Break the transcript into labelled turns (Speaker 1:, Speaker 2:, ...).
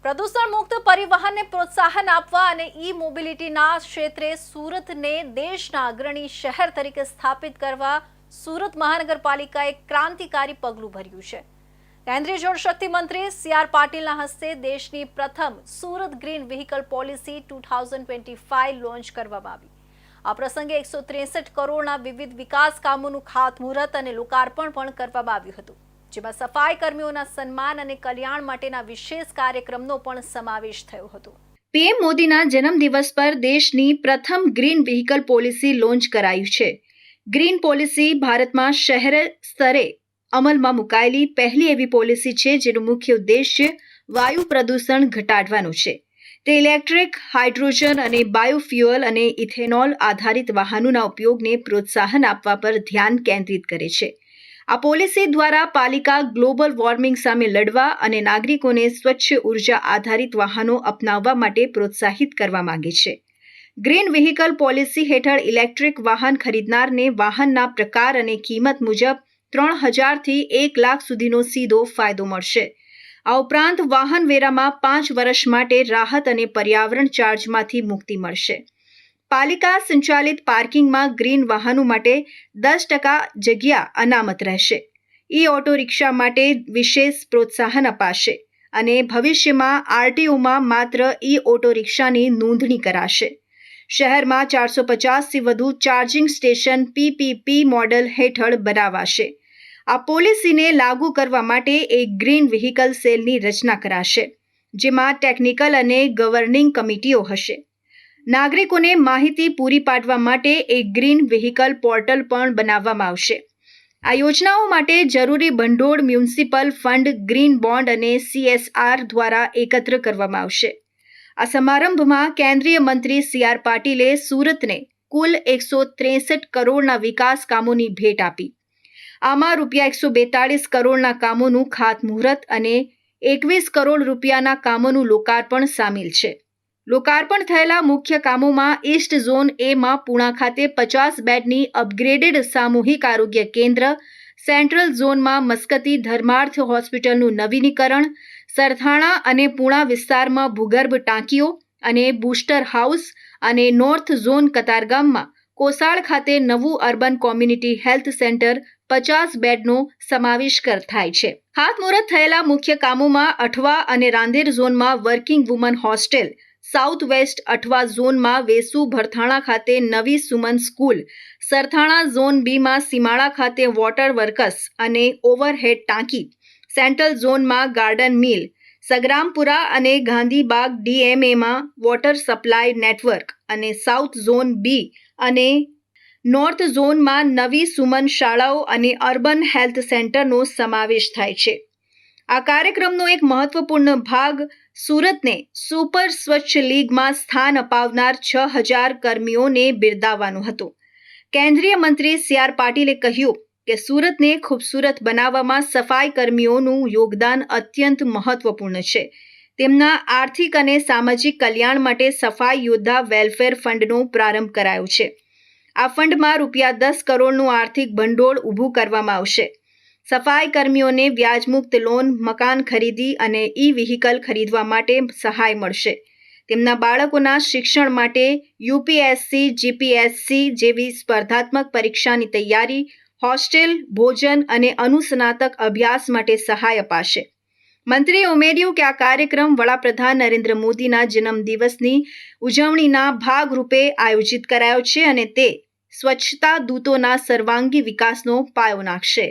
Speaker 1: પ્રદૂષણ મુક્ત પરિવહનને પ્રોત્સાહન આપવા અને ઈ મોબિલિટીના ક્ષેત્રે સુરતને દેશના અગ્રણી શહેર તરીકે સ્થાપિત કરવા સુરત મહાનગરપાલિકાએ ક્રાંતિકારી પગલું ભર્યું છે। કેન્દ્રીય જળશક્તિ મંત્રી સી.આર. પાટીલના હસ્તે દેશની પ્રથમ Surat green vehicle policy 2025 launch કરવામાં આવી। આ પ્રસંગે 163 કરોડના વિવિધ વિકાસ કામોનું ખાતમુહૂર્ત અને લોકાર્પણ પણ કરવામાં આવ્યું હતું, જેમાં સફાઈ કર્મીઓના સન્માન અને કલ્યાણ માટેના વિશેષ કાર્યક્રમનો પણ સમાવેશ થયો હતો। પીએમ મોદીના જન્મદિવસ પર દેશની પ્રથમ ગ્રીન વ્હીકલ પોલિસી લોન્ચ કરાયું છે। ગ્રીન પોલિસી ભારતમાં શહેર સ્તરે અમલમાં મુકાયેલી પહેલી એવી પોલિસી છે જેનું મુખ્ય ઉદ્દેશ્ય વાયુ પ્રદૂષણ ઘટાડવાનો છે। તે ઇલેક્ટ્રિક, હાઇડ્રોજન અને બાયોફ્યુઅલ અને ઇથેનોલ આધારિત વાહનોના ઉપયોગને પ્રોત્સાહન આપવા પર ધ્યાન કેન્દ્રિત કરે છે। આ પોલિસી દ્વારા પાલિકા ગ્લોબલ વોર્મિંગ સામે લડવા અને નાગરિકોને સ્વચ્છ ઉર્જા આધારિત વાહનો અપનાવવા માટે પ્રોત્સાહિત કરવા માંગે છે। ગ્રીન વ્હીકલ પોલિસી હેઠળ ઇલેક્ટ્રિક વાહન ખરીદનારને વાહનના પ્રકાર અને કિંમત મુજબ 3,000 થી 1 લાખ સુધીનો સીધો ફાયદો મળશે। આ ઉપરાંત વાહન વેરામાં 5 વર્ષ માટે રાહત અને પર્યાવરણ ચાર્જમાંથી મુક્તિ મળશે। પાલિકા સંચાલિત પાર્કિંગમાં ગ્રીન વાહનો માટે 10% જગ્યા અનામત રહેશે। ઈ ઓટો રિક્ષા માટે વિશેષ પ્રોત્સાહન અપાશે અને ભવિષ્યમાં આરટીઓમાં માત્ર ઈ ઓટો રિક્ષાની નોંધણી કરાશે। શહેરમાં 450થી વધુ ચાર્જિંગ સ્ટેશન પીપીપી મોડેલ હેઠળ બનાવાશે। આ પોલિસીને લાગુ કરવા માટે એક ગ્રીન વ્હીકલ સેલની રચના કરાશે, જેમાં ટેકનિકલ અને ગવર્નિંગ કમિટીઓ હશે। નાગરિકોને માહિતી પૂરી પાડવા માટે એક ગ્રીન વ્હીકલ પોર્ટલ પણ બનાવવામાં આવશે। આ યોજનાઓ માટે જરૂરી ભંડોળ મ્યુનિસિપલ ફંડ, ગ્રીન બોન્ડ અને CSR દ્વારા એકત્ર કરવામાં આવશે। આ સમારંભમાં કેન્દ્રીય મંત્રી સી.આર. પાટીલે સુરતને કુલ 163 કરોડના વિકાસ કામોની ભેટ આપી। આમાં રૂપિયા 142 કરોડના કામોનું ખાતમુહૂર્ત અને 21 કરોડ રૂપિયાના કામોનું લોકાર્પણ સામેલ છે। લોકાર્પણ થયેલા મુખ્ય કામોમાં ઈસ્ટ ઝોન એમાં પૂણા ખાતે 50 બેડની અપગ્રેડેડ સામૂહિક આરોગ્ય કેન્દ્ર, સેન્ટ્રલ ઝોનમાં મસ્કતી ધર્માર્થ હોસ્પિટલનું નવીનીકરણ, સરથાણા અને પૂણા વિસ્તારમાં ભૂગર્ભ ટાંકીઓ અને બૂસ્ટર હાઉસ અને નોર્થ ઝોન કતારગામમાં કોસાળ ખાતે નવું અર્બન કોમ્યુનિટી હેલ્થ સેન્ટર 50 બેડનો સમાવેશ થાય છે। ખાતમુહૂર્ત થયેલા મુખ્ય કામોમાં અઠવા અને રાંદેર ઝોનમાં working woman hostel, south waste Athwa ઝોનમાં વેસુ ભરથાણા ખાતે નવી સુમન સ્કૂલ, સરથાણા ઝોન બીમાં સીમાડા ખાતે વોટર વર્કસ અને ઓવરહેડ ટાંકી, સેન્ટ્રલ ઝોનમાં ગાર્ડન મિલ, સગરામપુરા અને ગાંધીબાગ DMAમાં વોટર સપ્લાય નેટવર્ક અને સાઉથ ઝોન બી અને નોર્થ ઝોનમાં નવી સુમન શાળાઓ અને અર્બન હેલ્થ સેન્ટરનો સમાવેશ થાય છે। આ કાર્યક્રમનો એક મહત્વપૂર્ણ ભાગ સુરતને સુપર સ્વચ્છ લીગમાં સ્થાન અપાવનાર 6,000 કર્મીઓને બિરદાવવાનો હતો। કેન્દ્રીય મંત્રી સી.આર. પાટીલે કહ્યું કે સુરતને ખૂબસૂરત બનાવવામાં સફાઈ કર્મીઓનું યોગદાન અત્યંત મહત્વપૂર્ણ છે। તેમના આર્થિક અને સામાજિક કલ્યાણ માટે સફાઈ યોદ્ધા વેલફેર ફંડનો પ્રારંભ કરાયો છે। આ ફંડમાં રૂપિયા 10 કરોડનું આર્થિક ભંડોળ ઊભું કરવામાં આવશે। સફાઈ કર્મીઓને વ્યાજમુક્ત લોન, મકાન ખરીદી અને ઈ વ્હીકલ ખરીદવા માટે સહાય મળશે। તેમના બાળકોના શિક્ષણ માટે UPSC, GPSC જેવી સ્પર્ધાત્મક પરીક્ષાની તૈયારી, હોસ્ટેલ, ભોજન અને અનુસ્નાતક અભ્યાસ માટે સહાય અપાશે। મંત્રીએ ઉમેર્યું કે આ કાર્યક્રમ વડાપ્રધાન નરેન્દ્ર મોદીના જન્મદિવસની ઉજવણીના ભાગરૂપે આયોજિત કરાયો છે અને તે સ્વચ્છતા દૂતોના સર્વાંગી વિકાસનો પાયો નાખશે।